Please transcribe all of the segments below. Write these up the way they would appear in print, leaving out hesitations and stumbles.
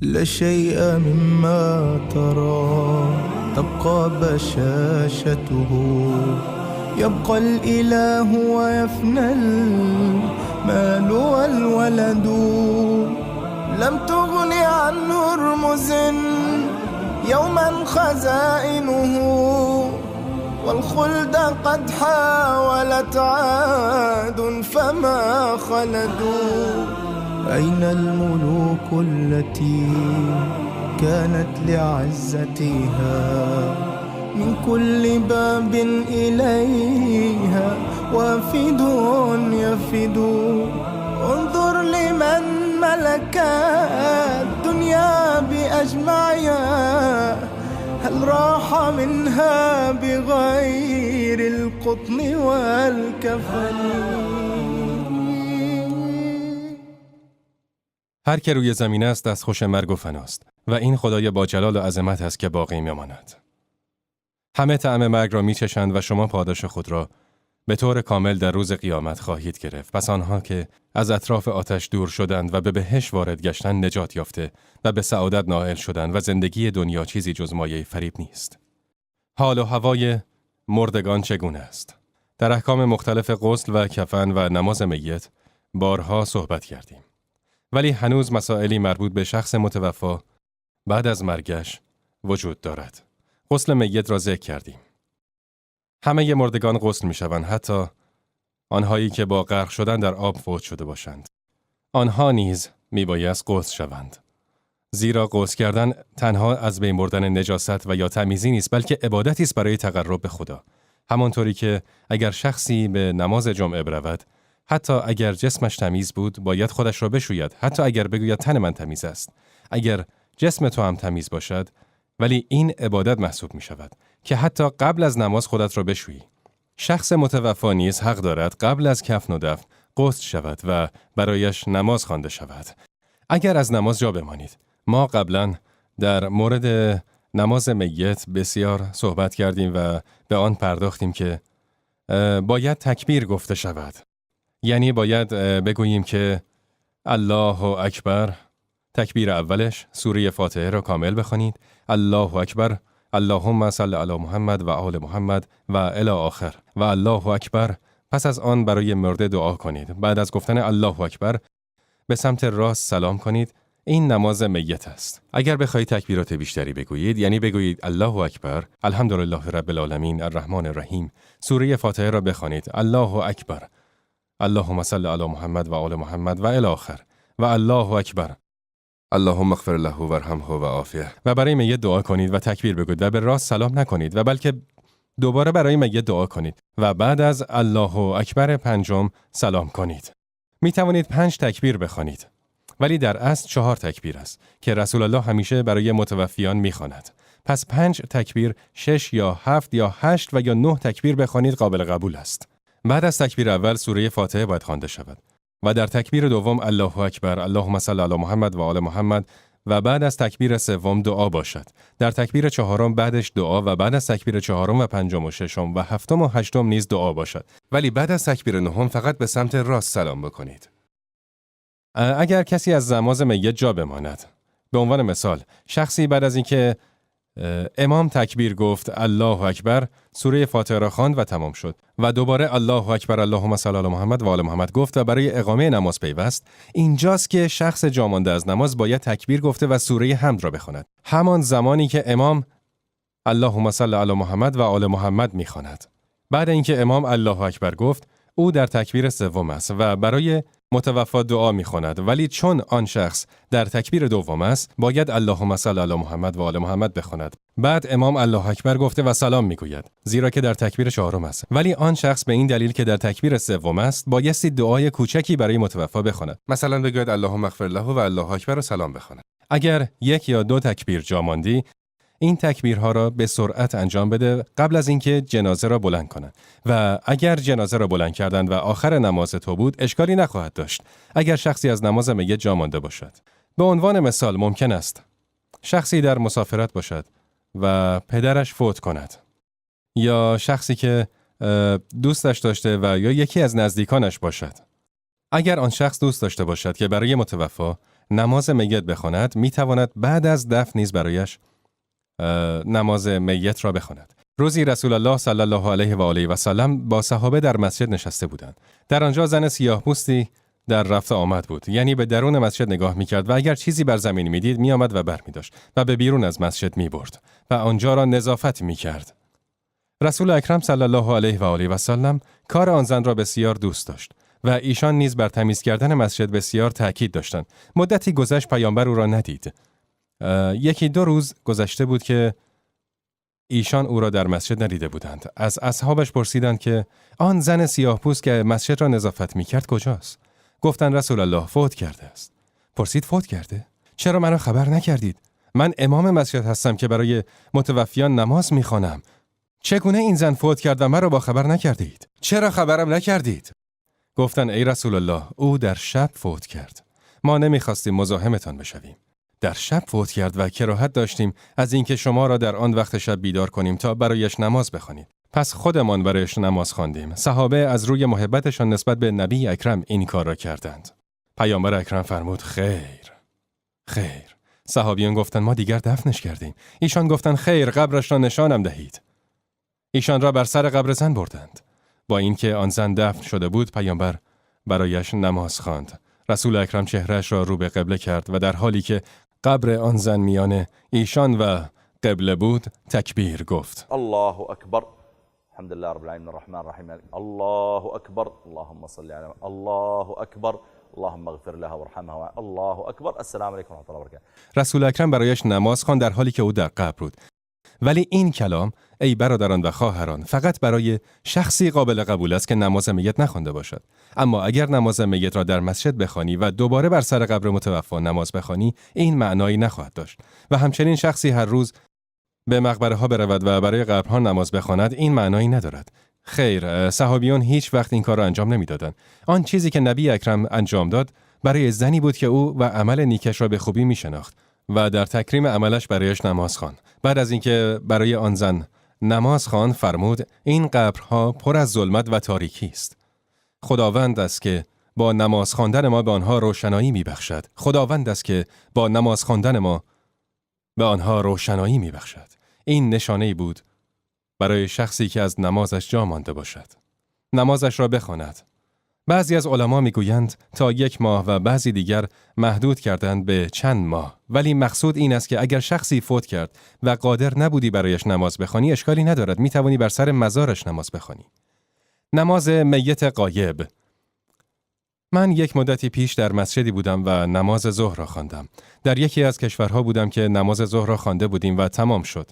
لا شيء مما ترى تبقى بشاشته، يبقى الإله ويفنى المال والولد. لم تغن عن هرمز يوما خزائنه، والخلد قد حاولت عاد فما خلدوا. أين الملوك التي كانت لعزتها من كل باب إليها وافد يفد؟ انظر لمن ملك الدنيا بأجمعها، هل راح منها بغير القطن والكفن؟ هر که روی زمین است دستخوش مرگ و فناست و این خدای با جلال و عظمت است که باقی میماند. همه طعم مرگ را میچشند و شما پاداش خود را به طور کامل در روز قیامت خواهید گرفت. پس آنها که از اطراف آتش دور شدند و به بهشت وارد گشتند نجات یافته و به سعادت نائل شدند و زندگی دنیا چیزی جز مایه فریب نیست. حال و هوای مردگان چگونه است؟ در احکام مختلف غسل و کفن و نماز میت بارها صحبت کردیم. ولی هنوز مسائلی مربوط به شخص متوفی بعد از مرگش وجود دارد. غسل میت را ذکر کردیم. همه مردگان غسل می شوند، حتی آنهایی که با غرق شدن در آب فوت شده باشند. آنها نیز می بایست غسل شوند. زیرا غسل کردن تنها از بین بردن نجاست و یا تمیزی نیست، بلکه عبادتی است برای تقرب به خدا. همانطوری که اگر شخصی به نماز جمعه برود، حتی اگر جسمش تمیز بود، باید خودش را بشوید، حتی اگر بگوید تن من تمیز است. اگر جسم تو هم تمیز باشد، ولی این عبادت محسوب می شود که حتی قبل از نماز خودت را بشویی. شخص متوفی نیز حق دارد قبل از کفن و دفن غسل شود و برایش نماز خوانده شود. اگر از نماز جا بمانید، ما قبلا در مورد نماز میت بسیار صحبت کردیم و به آن پرداختیم که باید تکبیر گفته شود. یعنی باید بگوییم که الله اکبر، تکبیر اولش سوره فاتحه را کامل بخوانید، الله اکبر، اللهم صل علی محمد و آل محمد و الی آخر و الله اکبر. پس از آن برای مرده دعا کنید. بعد از گفتن الله اکبر به سمت راست سلام کنید. این نماز میت است. اگر بخواهید تکبیرات بیشتری بگویید، یعنی بگویید الله اکبر، الحمدلله رب العالمین الرحمن الرحیم، سوره فاتحه را بخوانید، الله اکبر، اللهم صل علی محمد و آل محمد و الی آخر و الله اکبر، اللهم اغفر له وارحمه و عافیه. و برای میت دعا کنید و تکبیر بگویید و به راست سلام نکنید و بلکه دوباره برای میت دعا کنید و بعد از الله اکبر پنجم سلام کنید. می توانید 5 تکبیر بخوانید، ولی در اصل 4 تکبیر است که رسول الله همیشه برای متوفیان می‌خواند. پس 5 تکبیر، 6 یا 7 یا 8 و یا 9 تکبیر بخوانید قابل قبول است. بعد از تکبیر اول سوره فاتحه باید خوانده شود و در تکبیر دوم الله اکبر، اللهم صل علی محمد و آل محمد و بعد از تکبیر سوم دعا باشد. در تکبیر چهارم بعدش دعا و بعد از تکبیر چهارم و پنجم و ششم و هفتم و هشتم نیز دعا باشد. ولی بعد از تکبیر نهم فقط به سمت راست سلام بکنید. اگر کسی از نماز میت جا بماند، به عنوان مثال شخصی بعد از اینکه امام تکبیر گفت الله اکبر، سوره فاتحه را خواند و تمام شد و دوباره الله اکبر اللهم صل علی محمد و آل محمد گفت و برای اقامه نماز پیوست، اینجاست که شخص جا مانده از نماز باید تکبیر گفته و سوره حمد را بخواند، همان زمانی که امام اللهم صل علی محمد و آل محمد میخواند. بعد اینکه امام الله اکبر گفت، او در تکبیر سوم است و برای متوفی دعا می‌خواند، ولی چون آن شخص در تکبیر دوم است باید اللهم صل علی محمد و آل محمد بخواند. بعد امام الله اکبر گفته و سلام میگوید، زیرا که در تکبیر چهارم است. ولی آن شخص به این دلیل که در تکبیر سوم است بایستی دعای کوچکی برای متوفی بخواند، مثلا بگوید اللهم اغفر له و الله اکبر و سلام بخواند. اگر 1 یا 2 تکبیر جا ماندی، این تکبیرها را به سرعت انجام بده قبل از اینکه جنازه را بلند کنند و اگر جنازه را بلند کردند و آخر نماز تو بود اشکالی نخواهد داشت اگر شخصی از نماز میت جا مانده باشد. به عنوان مثال ممکن است شخصی در مسافرت باشد و پدرش فوت کند، یا شخصی که دوستش داشته و یا یکی از نزدیکانش باشد. اگر آن شخص دوست داشته باشد که برای متوفی نماز میت بخواند، میتواند بعد از دفن نیز برایش نماز میت را بخواند. روزی رسول الله صلی الله علیه و آله و سلم با صحابه در مسجد نشسته بودند. در آنجا زن سیاه‌پوستی در رفت آمد بود، یعنی به درون مسجد نگاه میکرد و اگر چیزی بر زمین میدید میآمد و برمی‌داشت و به بیرون از مسجد میبرد و آنجا را نظافت میکرد. رسول اکرم صلی الله علیه و آله و سلم کار آن زن را بسیار دوست داشت و ایشان نیز بر تمیز کردن مسجد بسیار تأکید داشتند. مدتی گذشت، پیامبر او را ندید. یکی دو روز گذشته بود که ایشان او را در مسجد ندیده بودند. از اصحابش پرسیدند که آن زن سیاه‌پوست که مسجد را نظافت میکرد کجاست؟ گفتند رسول الله فوت کرده است. پرسید فوت کرده؟ چرا مرا خبر نکردید؟ من امام مسجد هستم که برای متوفیان نماز میخوانم. چگونه این زن فوت کرد و مرا با خبر نکردید؟ چرا خبرم نکردید؟ گفتند ای رسول الله او در شب فوت کرد. ما نمیخواستیم مزاحمتان بشویم. در شب فوت کرد و کراهت داشتیم از اینکه شما را در آن وقت شب بیدار کنیم تا برایش نماز بخوانید. پس خودمان برایش نماز خواندیم. صحابه از روی محبتشان نسبت به نبی اکرم این کار را کردند. پیامبر اکرم فرمود خیر. صحابیان گفتند ما دیگر دفنش کردیم. ایشان گفتند خیر، قبرش را نشانم دهید. ایشان را بر سر قبر زن بردند. با اینکه آن زن دفن شده بود، پیامبر برایش نماز خواند. رسول اکرم چهرهش را رو به قبله کرد و در حالی که قبر آن زن میان ایشان و قبله بود تکبیر گفت. الله اکبر. الحمد لله رب العالمین الرحمن الرحیم. الله اکبر. اللهم صل علی الله اکبر. اللهم اغفر لها وارحمها. الله اکبر. السلام علیکم و رحمت الله و برکاته. رسول اکرم برایش نماز خواند در حالی که او در قبر بود. ولی این کلام ای برادران و خواهران فقط برای شخصی قابل قبول است که نماز میت نخوانده باشد. اما اگر نماز میت را در مسجد بخوانی و دوباره بر سر قبر متوفی نماز بخوانی، این معنایی نخواهد داشت. و همچنین شخصی هر روز به مقبره ها برود و برای قبرها نماز بخواند، این معنایی ندارد. خیر، صحابیون هیچ وقت این کار را انجام نمیدادند. آن چیزی که نبی اکرم انجام داد برای زنی بود که او و عمل نیکش را به خوبی میشناخت و در تکریم عملش برایش نماز خواند. بعد از اینکه برای آن زن نماز خواند فرمود این قبرها پر از ظلمت و تاریکی است. خداوند است که با نماز خواندن ما به آنها روشنایی میبخشد. خداوند است که با نماز خواندن ما به آنها روشنایی میبخشد. این نشانه‌ای بود برای شخصی که از نمازش جا مانده باشد. نمازش را بخواند. بعضی از علما میگویند تا 1 ماه و بعضی دیگر محدود کردند به چند ماه. ولی مقصود این است که اگر شخصی فوت کرد و قادر نبودی برایش نماز بخوانی، اشکالی ندارد، میتوانی بر سر مزارش نماز بخوانی. نماز میت غایب. من یک مدتی پیش در مسجدی بودم و نماز ظهر را خواندم. در یکی از کشورها بودم که نماز ظهر را خوانده بودیم و تمام شد.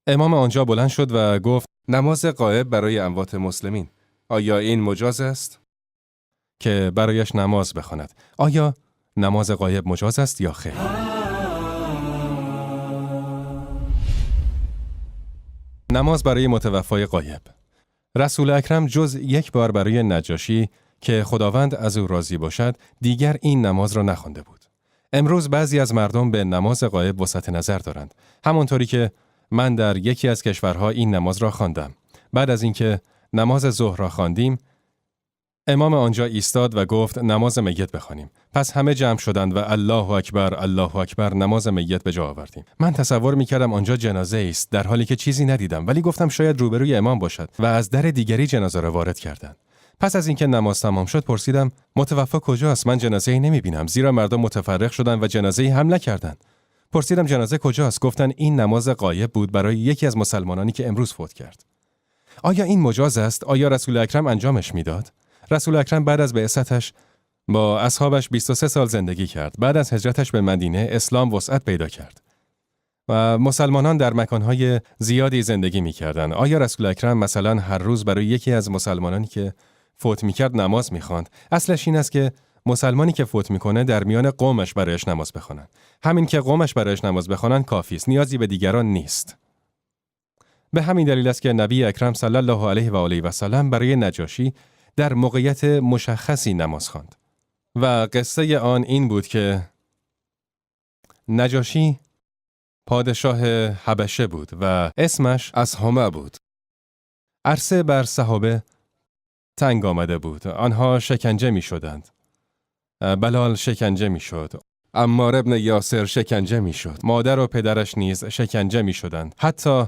امام آنجا بلند شد و گفت نماز غایب برای اموات مسلمین. آیا این مجاز است که برایش نماز بخواند؟ آیا نماز غایب مجاز است یا خیر؟ نماز برای متوفای غایب. رسول اکرم جز 1 بار برای نجاشی که خداوند از او راضی باشد دیگر این نماز را نخوانده بود. امروز بعضی از مردم به نماز غایب وسعت نظر دارند. همانطوری که من در یکی از کشورها این نماز را خواندم. بعد از اینکه نماز ظهر را خواندیم، امام آنجا ایستاد و گفت نماز میت بخوانیم. پس همه جمع شدند و الله اکبر الله اکبر نماز میت به جا آوردیم. من تصور میکردم آنجا جنازه است، در حالی که چیزی ندیدم، ولی گفتم شاید روبروی امام باشد و از در دیگری جنازه را وارد کردند. پس از اینکه نماز تمام شد پرسیدم متوفی کجاست؟ من جنازه‌ای نمیبینم، زیرا مردم متفرق شدند و جنازه‌ای هم نکردند. پرسیدم جنازه کجاست؟ گفتن این نماز غایب بود برای یکی از مسلمانانی که امروز فوت کرد. آیا این مجاز است؟ آیا رسول اکرم انجامش میداد؟ رسول اکرم بعد از بعثتش با اصحابش 23 سال زندگی کرد. بعد از هجرتش به مدینه اسلام وسعت پیدا کرد و مسلمانان در مکانهای زیادی زندگی می‌کردند. آیا رسول اکرم مثلا هر روز برای یکی از مسلمانانی که فوت می‌کرد نماز می‌خواند؟ اصلش این است که مسلمانی که فوت می‌کنه در میان قومش برایش نماز بخونن. همین که قومش برایش نماز بخونن کافی است، نیازی به دیگران نیست. به همین دلیل است که نبی اکرم صلی الله علیه و آله و سلم برای نجاشی در موقعیت مشخصی نماز خواند. و قصه آن این بود که نجاشی پادشاه حبشه بود و اسمش اسهمه بود. عرصه بر صحابه تنگ آمده بود. آنها شکنجه می شدند. بلال شکنجه می شد. عمار ابن یاسر شکنجه میشد. مادر و پدرش نیز شکنجه میشدند. حتی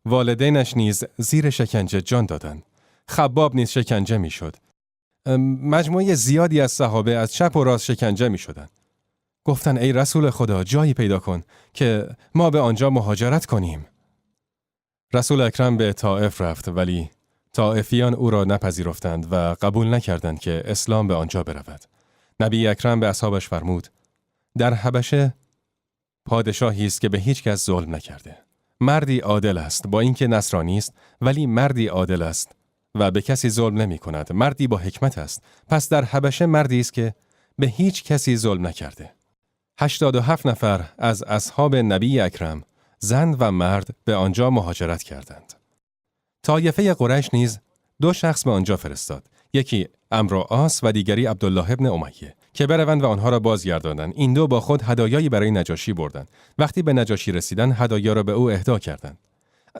والدینش نیز زیر شکنجه جان دادند. خباب نیز شکنجه میشد. مجموعه زیادی از صحابه از چپ و راست شکنجه میشدند. گفتند ای رسول خدا جایی پیدا کن که ما به آنجا مهاجرت کنیم. رسول اکرم به طائف رفت ولی طائفیان او را نپذیرفتند و قبول نکردند که اسلام به آنجا برود. نبی اکرم به اصحابش فرمود در حبشه پادشاهی است که به هیچ کس ظلم نکرده. مردی عادل است با اینکه نصرانی است ولی مردی عادل است و به کسی ظلم نمی کند. مردی با حکمت است. پس در حبشه مردی است که به هیچ کسی ظلم نکرده. 87 نفر از اصحاب نبی اکرم زن و مرد به آنجا مهاجرت کردند. طایفه قریش نیز 2 شخص به آنجا فرستاد. یکی عمرو عاص و دیگری عبدالله ابن امیه که بروند و آنها را بازگردانند. این 2 با خود هدایایی برای نجاشی بردند. وقتی به نجاشی رسیدند هدایا را به او اهدا کردند.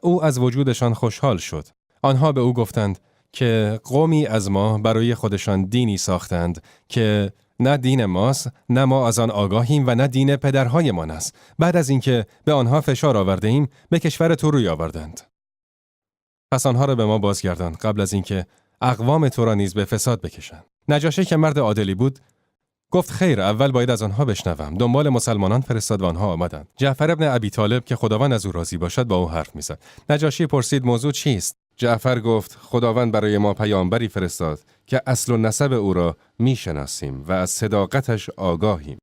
او از وجودشان خوشحال شد. آنها به او گفتند که قومی از ما برای خودشان دینی ساختند که نه دین ماست، نه ما از آن آگاهیم و نه دین پدرهایمان است. بعد از اینکه به آنها فشار آورده ایم، به کشور تو روی آوردند. پس آنها را به ما بازگردان قبل از اینکه اقوام تو را نیز به فساد بکشند. نجاشی که مرد عادلی بود، گفت خیر، اول باید از آنها بشنوم. دنبال مسلمانان فرستاد و آنها آمدند. جعفر ابن ابی طالب که خداوند از او راضی باشد با او حرف می‌زد. نجاشی پرسید موضوع چیست؟ جعفر گفت خداوند برای ما پیامبری فرستاد که اصل و نسب او را میشناسیم و از صداقتش آگاهیم.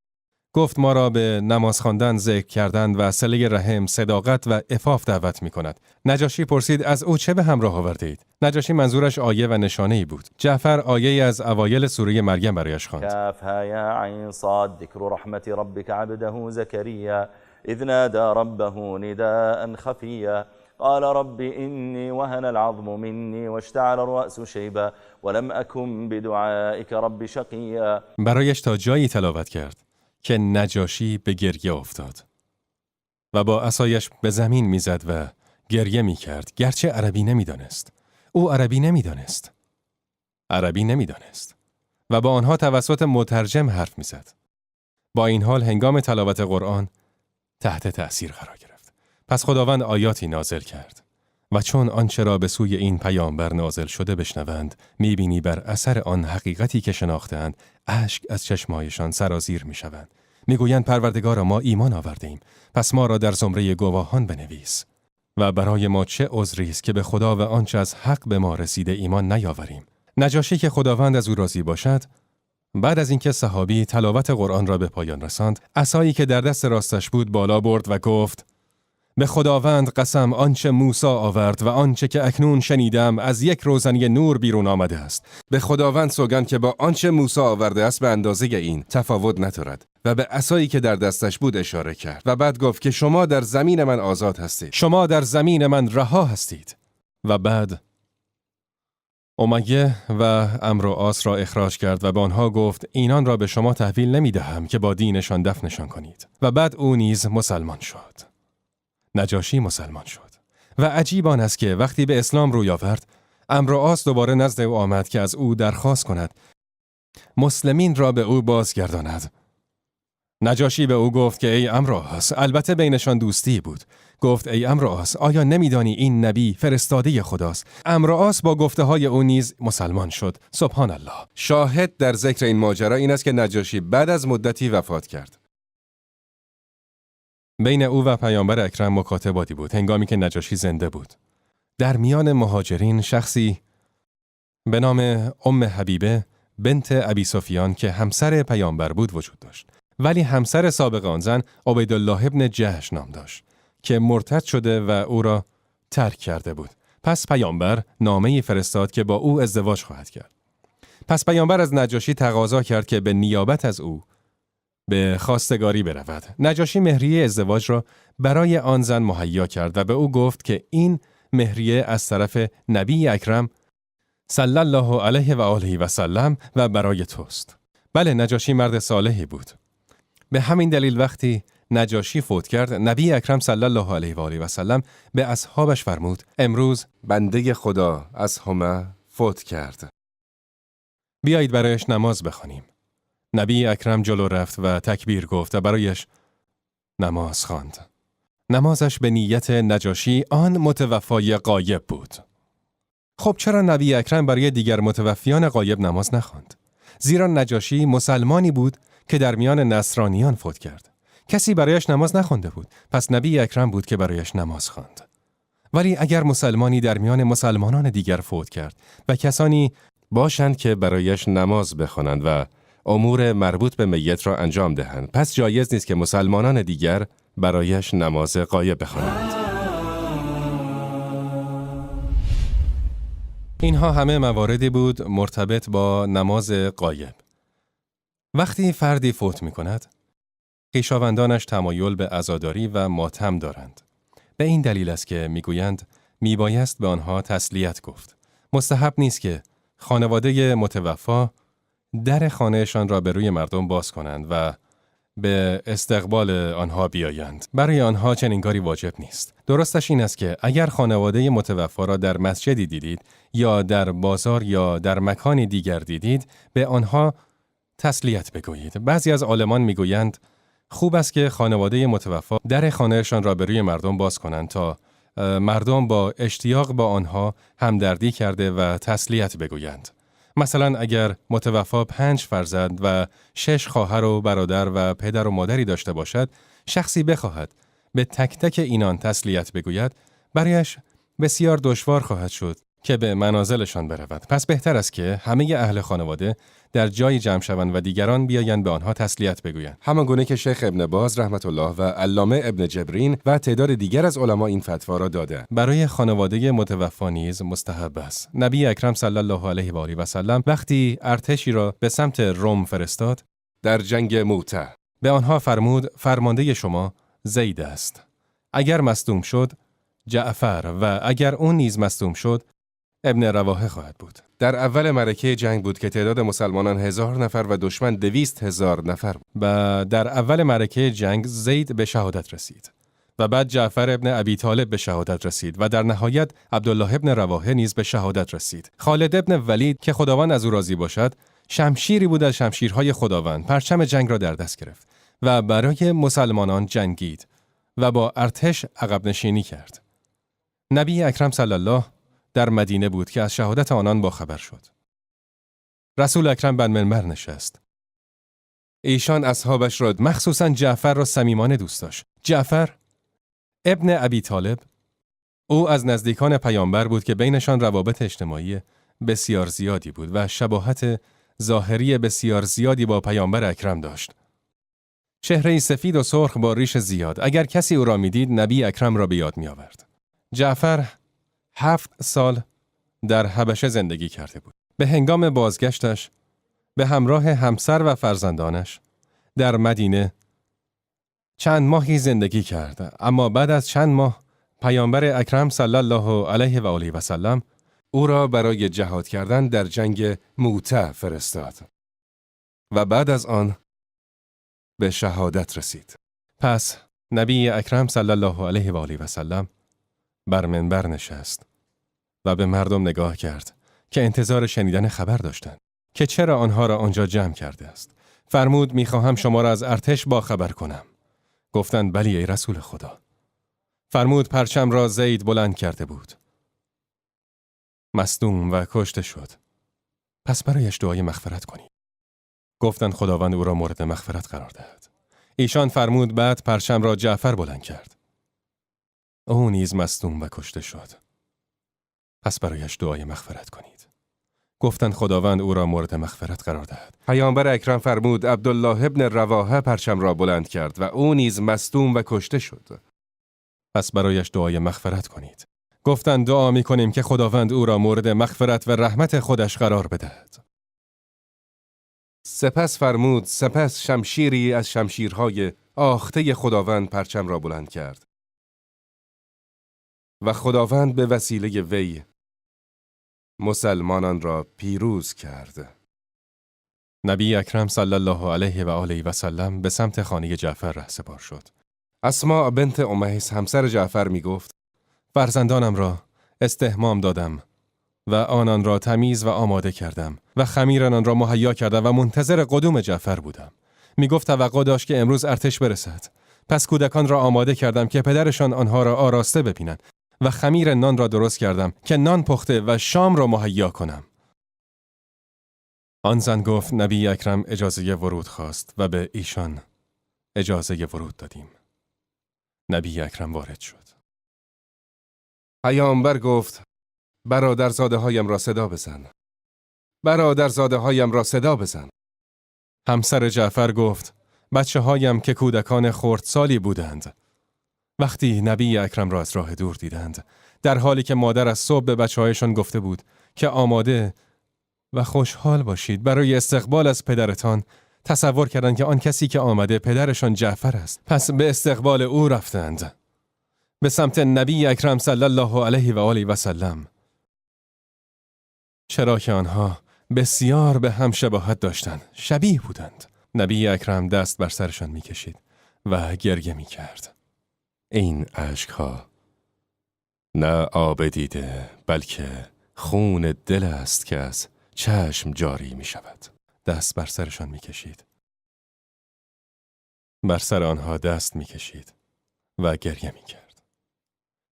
گفت ما را به نماز خواندن، ذکر کردن و صله رحم، صداقت و عفاف دعوت می‌کند. نجاشی پرسید از او چه به همراه آورده اید؟ نجاشی منظورش آیه و نشانه‌ای بود. جعفر آیه از اوایل سوره مریم برایش خواند. کافها یا عین صاد ذکر رحمت ربک عبده زکریا اذ نادى ربه نداء خفیا قال رب إني وهن العظم مني واشتعل الرأس شيبا ولم أكن بدعائك رب شقيا. برایش تا جایی تلاوت کرد که نجاشی به گریه افتاد و با عصایش به زمین میزد و گریه میکرد، گرچه عربی نمیدانست. او عربی نمیدانست و با آنها توسط مترجم حرف میزد. با این حال هنگام تلاوت قرآن تحت تأثیر قرار گرفت. پس خداوند آیاتی نازل کرد و چون آنچه را به سوی این پیامبر نازل شده بشنوند، میبینی بر اثر آن حقیقتی که شناختند اشک از چشمایشان سرازیر میشوند. میگویند پروردگارا ما ایمان آورده ایم، پس ما را در زمره گواهان بنویس و برای ما چه عذری است که به خدا و آنچه از حق به ما رسیده ایمان نیاوریم. نجاشی که خداوند از او راضی باشد، بعد از اینکه صحابی تلاوت قرآن را به پایان رساند، عصایی که در دست راستش بود بالا برد و گفت به خداوند قسم آنچه موسی آورد و آنچه که اکنون شنیدم از یک روزنی نور بیرون آمده است. به خداوند سوگند که با آنچه موسی آورده است به اندازه این تفاوت ندارد. و به عصایی که در دستش بود اشاره کرد و بعد گفت که شما در زمین من آزاد هستید، شما در زمین من رها هستید. و بعد امیه و عمرو عاص را اخراج کرد و به آنها گفت اینان را به شما تحویل نمیدهم که با دینشان دفنشان کنید. و بعد او نیز مسلمان شد. نجاشی مسلمان شد و عجیب آن است که وقتی به اسلام روی آورد، عمرو عاص دوباره نزد او آمد که از او درخواست کند مسلمین را به او بازگرداند. نجاشی به او گفت که ای عمرو عاص، البته بینشان دوستی بود، گفت ای عمرو عاص آیا نمیدانی این نبی فرستاده خداست؟ عمرو عاص با گفته های او نیز مسلمان شد. سبحان الله. شاهد در ذکر این ماجرا این است که نجاشی بعد از مدتی وفات کرد. بین او و پیامبر اکرم مکاتباتی بود هنگامی که نجاشی زنده بود. در میان مهاجرین شخصی به نام ام حبیبه بنت ابی سفیان که همسر پیامبر بود وجود داشت، ولی همسر سابق آن زن عبیدالله ابن جحش نام داشت که مرتد شده و او را ترک کرده بود. پس پیامبر نامه‌ای فرستاد که با او ازدواج خواهد کرد. پس پیامبر از نجاشی تقاضا کرد که به نیابت از او به خواستگاری برود. نجاشی مهریه ازدواج را برای آن زن مهیا کرد و به او گفت که این مهریه از طرف نبی اکرم صلی الله علیه و آله و سلم و برای توست. بله، نجاشی مرد صالحی بود. به همین دلیل وقتی نجاشی فوت کرد، نبی اکرم صلی الله علیه و آله و سلم به اصحابش فرمود امروز بنده خدا از همه فوت کرد. بیایید برایش نماز بخوانیم. نبی اکرم جلو رفت و تکبیر گفت و برایش نماز خواند. نمازش به نیت نجاشی آن متوفای غایب بود. خب چرا نبی اکرم برای دیگر متوفیان غایب نماز نخواند؟ زیرا نجاشی مسلمانی بود که در میان نصرانیان فوت کرد. کسی برایش نماز نخوانده بود، پس نبی اکرم بود که برایش نماز خواند. ولی اگر مسلمانی در میان مسلمانان دیگر فوت کرد و کسانی باشند که برایش نماز بخوانند و امور مربوط به میت را انجام دهند، پس جایز نیست که مسلمانان دیگر برایش نماز غایب بخوانند. اینها همه مواردی بود مرتبط با نماز غایب. وقتی فردی فوت می کند، خویشاوندانش تمایل به عزاداری و ماتم دارند. به این دلیل است که میگویند میبایست به آنها تسلیت گفت. مستحب نیست که خانواده متوفا در خانهشان را به روی مردم باز کنند و به استقبال آنها بیایند. برای آنها چنین کاری واجب نیست. درستش این است که اگر خانواده متوفا را در مسجدی دیدید یا در بازار یا در مکانی دیگر دیدید، به آنها تسلیت بگویید. بعضی از عالمان میگویند خوب است که خانواده متوفا در خانهشان را به روی مردم باز کنند تا مردم با اشتیاق با آنها همدردی کرده و تسلیت بگویند. مثلا اگر متوفا 5 فرزند و 6 خواهر و برادر و پدر و مادری داشته باشد، شخصی بخواهد به تک تک اینان تسلیت بگوید، برایش بسیار دشوار خواهد شد که به منازلشان برود. پس بهتر است که همه اهل خانواده در جای جمع شوند و دیگران بیایند به آنها تسلیت بگویند. همان گونه که شیخ ابن باز رحمت الله و علامه ابن جبرین و تعداد دیگر از علما این فتوا را داده. برای خانواده متوفا نیز مستحب است. نبی اکرم صلی الله علیه و آله و سلم وقتی ارتشی را به سمت روم فرستاد، در جنگ موته به آنها فرمود فرمانده شما زید است. اگر مصدوم شد جعفر و اگر اون نیز مصدوم شد ابن رواحه خواهد بود. در اول معرکه جنگ بود که تعداد مسلمانان 1000 نفر و دشمن 200,000 نفر بود. و در اول معرکه جنگ زید به شهادت رسید و بعد جعفر ابن ابی طالب به شهادت رسید و در نهایت عبدالله ابن رواحه نیز به شهادت رسید. خالد ابن ولید که خداوند از او راضی باشد، شمشیری بود از شمشیرهای خداوند، پرچم جنگ را در دست گرفت و برای مسلمانان جنگید و با ارتش عقب نشینی کرد. نبی اکرم صلی الله در مدینه بود که از شهادت آنان با خبر شد. رسول اکرم بر منبر نشست. ایشان اصحابش را مخصوصاً جعفر را صمیمانه دوست داشت. جعفر ابن ابی طالب، او از نزدیکان پیامبر بود که بینشان روابط اجتماعی بسیار زیادی بود و شباهت ظاهری بسیار زیادی با پیامبر اکرم داشت. چهره‌ای سفید و سرخ با ریش زیاد. اگر کسی او را میدید نبی اکرم را به یاد می آورد. جعفر 7 سال در حبشه زندگی کرده بود. به هنگام بازگشتش به همراه همسر و فرزندانش در مدینه چند ماهی زندگی کرد، اما بعد از چند ماه پیامبر اکرم صلی الله علیه و آله و سلم او را برای جهاد کردن در جنگ موته فرستاد و بعد از آن به شهادت رسید. پس نبی اکرم صلی الله علیه و آله و سلم بر منبر نشست و به مردم نگاه کرد که انتظار شنیدن خبر داشتند که چرا آنها را آنجا جمع کرده است. فرمود میخواهم شما را از ارتش با خبر کنم. گفتند بلی ای رسول خدا. فرمود پرچم را زید بلند کرده بود. مصدوم و کشته شد. پس برایش دعای مغفرت کنید. گفتند خداوند او را مورد مغفرت قرار دهد. ایشان فرمود بعد پرچم را جعفر بلند کرد. او نیز مصدوم و کشته شد. پس برایش دعای مغفرت کنید. گفتند خداوند او را مورد مغفرت قرار دهد. پیامبر اکرم فرمود عبدالله ابن رواحه پرچم را بلند کرد و او نیز مصدوم و کشته شد. پس برایش دعای مغفرت کنید. گفتند دعا می کنیم که خداوند او را مورد مغفرت و رحمت خودش قرار بدهد. سپس فرمود سپس شمشیری از شمشیرهای آخته خداوند پرچم را بلند کرد و خداوند به وسیله وی مسلمانان را پیروز کرد. نبی اکرم صلی الله علیه و آله و سلم به سمت خانه جعفر رهسپار شد. اسماء بنت امیس همسر جعفر می گفت فرزندانم را استحمام دادم و آنان را تمیز و آماده کردم و خمیر آن را مهیا کردم و منتظر قدوم جعفر بودم. می گفت توقع داشت که امروز ارتش برسد. پس کودکان را آماده کردم که پدرشان آنها را آراسته ببینند و خمیر نان را درست کردم که نان پخته و شام را مهیا کنم. آن زن گفت نبی اکرم اجازه ورود خواست و به ایشان اجازه ورود دادیم. نبی اکرم وارد شد. پیامبر گفت برادرزاده هایم را صدا بزن. برادرزاده هایم را صدا بزن. همسر جعفر گفت بچه هایم که کودکان خردسالی بودند. وقتی نبی اکرم را از راه دور دیدند، در حالی که مادر از صبح به بچه هایشان گفته بود که آماده و خوشحال باشید برای استقبال از پدرتان، تصور کردند که آن کسی که آمده پدرشان جعفر است. پس به استقبال او رفتند به سمت نبی اکرم صلی الله علیه و آله و سلم، چرا که آنها بسیار به هم شباهت داشتند، شبیه بودند. نبی اکرم دست بر سرشان می کشید و گریه می کرد. این اشکها نه آب دیده بلکه خون دل است که از چشم جاری می شود. دست بر سرشان می کشید. بر سر آنها دست می کشید و گریه می کرد.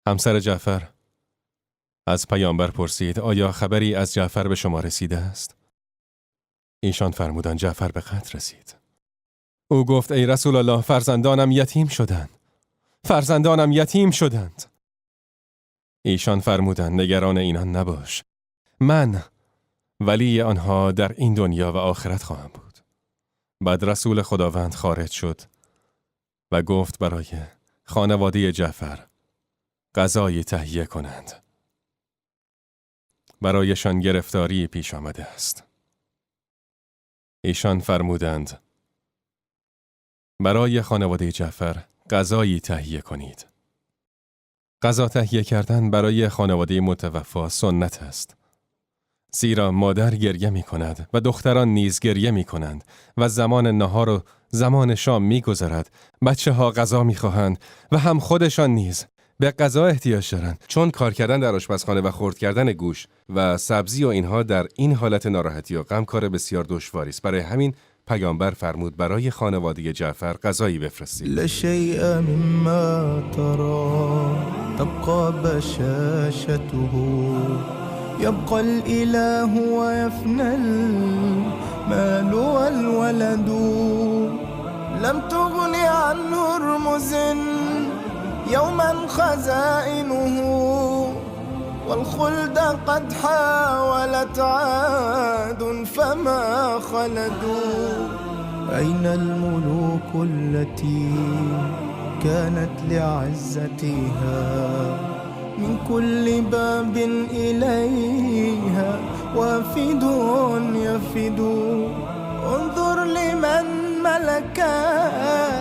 همسر جعفر از پیامبر پرسید آیا خبری از جعفر به شما رسیده است؟ ایشان فرمودند جعفر به قتل رسید. او گفت ای رسول الله فرزندانم یتیم شدند. فرزندانم یتیم شدند. ایشان فرمودند نگران اینان نباش. من ولی آنها در این دنیا و آخرت خواهم بود. بعد رسول خداوند خارج شد و گفت برای خانواده جعفر غذایی تهیه کنند. برایشان گرفتاری پیش آمده است. ایشان فرمودند برای خانواده جعفر غذایی تهیه کنید. غذا تهیه کردن برای خانواده متوفا سنت است. زیرا مادر گریه می کند و دختران نیز گریه می کنند و زمان نهار و زمان شام می گذرد. بچه ها غذا می خواهند و هم خودشان نیز به غذا احتیاج دارند، چون کار کردن در آشپزخانه و خرد کردن گوشت و سبزی و اینها در این حالت ناراحتی و غم کار بسیار دشواری است. برای همین پیامبر فرمود برای خانواده جعفر غذایی بفرستید. لشیء مما ترى تبقى بشاشته يبقى الإله ويفنى المال والولد لم تغن عنه رمز يوما خزائنه والخلد قد حاولت عاد فما خلدوا أين الملوك التي كانت لعزتها من كل باب إليها وافد يفد انظر لمن ملك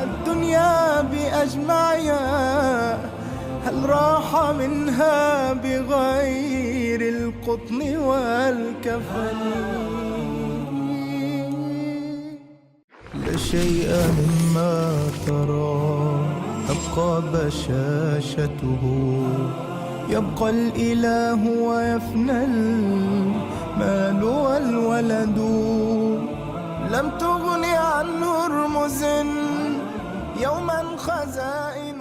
الدنيا بأجمعها هل راح منها بغير القطن والكفن لا شيء مما ترى تبقى بشاشته يبقى الإله ويفنى المال والولد لم تغن عنه رمز يوما خزائن